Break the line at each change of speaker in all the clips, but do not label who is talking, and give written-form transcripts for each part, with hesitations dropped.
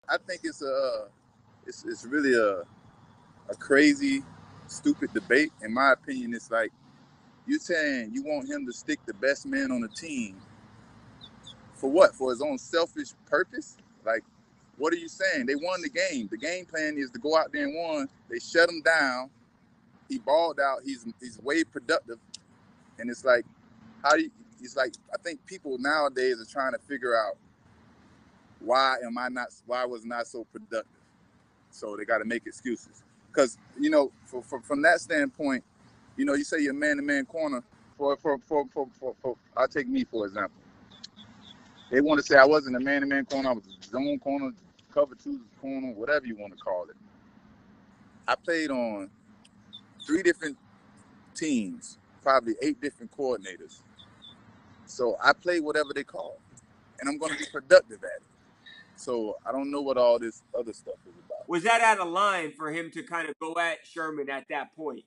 I think it's really a crazy, stupid debate. In my opinion, it's like you saying you want him to stick the best man on the team for what? For his own selfish purpose? Like, what are you saying? They won the game. The game plan is to go out there and won. They shut him down. He balled out. He's way productive. And it's like, how do you? It's like I think people nowadays are trying to figure out why was not so productive. So they got to make excuses. Because from that standpoint, you say you're man-to-man corner. For I'll take me for example. They want to say I wasn't a man-to-man corner. I was a zone corner, cover two corner, whatever you want to call it. I played on 3 different teams, probably 8 different coordinators. So I play whatever they call, and I'm going to be productive at it. So I don't know what all this other stuff is about.
Was that out of line for him to kind of go at Sherman at that point?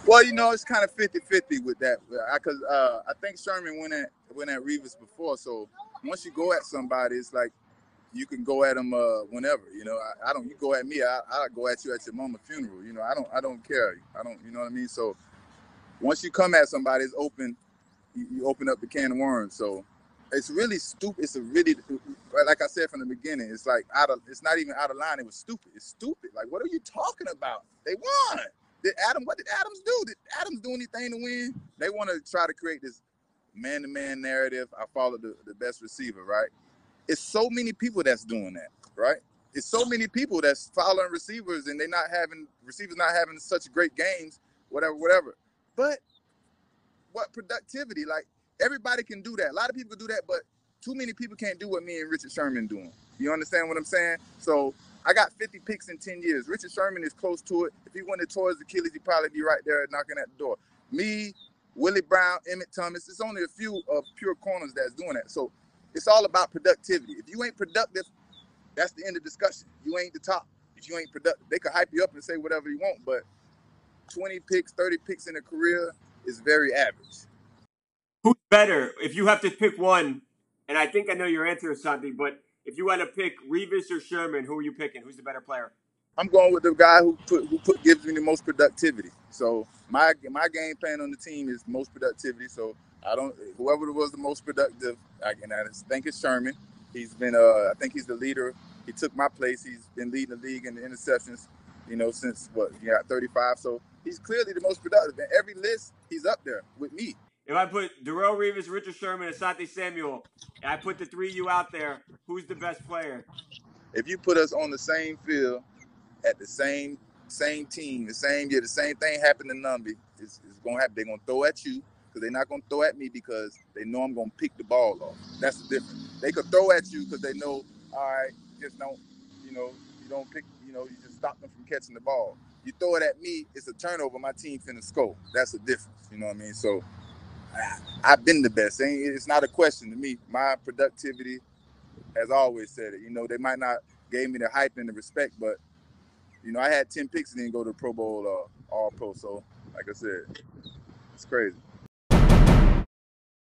Well, it's kind of 50-50 with that, because I think Sherman went at Revis before. So once you go at somebody, it's like you can go at them whenever. I don't. You go at me, I go at you at your mama's funeral. I don't care. I don't. You know what I mean? So once you come at somebody, it's open. You open up the can of worms. So it's really stupid. It's a really, like I said from the beginning, it's like it's not even out of line. It was stupid. It's stupid. Like, what are you talking about? They won. What did Adams do? Did Adams do anything to win? They want to try to create this man-to-man narrative. I followed the best receiver, right? It's so many people that's doing that, right? It's so many people that's following receivers and receivers not having such great games, whatever. But what productivity? Like, everybody can do that. A lot of people do that, but too many people can't do what me and Richard Sherman doing. You understand what I'm saying? So I got 50 picks in 10 years. Richard Sherman is close to it. If he went towards Achilles, he'd probably be right there knocking at the door. Me, Willie Brown, Emmett Thomas, it's only a few of pure corners that's doing that. So it's all about productivity. If you ain't productive, that's the end of discussion. You ain't the top. If you ain't productive, they could hype you up and say whatever you want, but 20 picks, 30 picks in a career is very average.
Who's better if you have to pick one? And I think I know your answer is something, but if you had to pick Revis or Sherman, who are you picking? Who's the better player?
I'm going with the guy who gives me the most productivity. So my game plan on the team is most productivity. So I don't whoever was the most productive, I think it's Sherman. He's been I think he's the leader. He took my place. He's been leading the league in the interceptions, since 35. So he's clearly the most productive. In every list, he's up there with me.
If I put Darrelle Revis, Richard Sherman, Asante Samuel, and I put the 3 of you out there, who's the best player?
If you put us on the same field at the same team, the same year, the same thing happened to Numby. It's gonna happen. They're gonna throw at you because they're not gonna throw at me because they know I'm gonna pick the ball off. That's the difference. They could throw at you because they know, all right, just don't, you don't pick, you just stop them from catching the ball. You throw it at me, it's a turnover. My team finna score. That's the difference. You know what I mean? So I've been the best. It's not a question to me. My productivity has always said it. They might not gave me the hype and the respect, but I had 10 picks and didn't go to the Pro Bowl All Pro. So, like I said, it's crazy.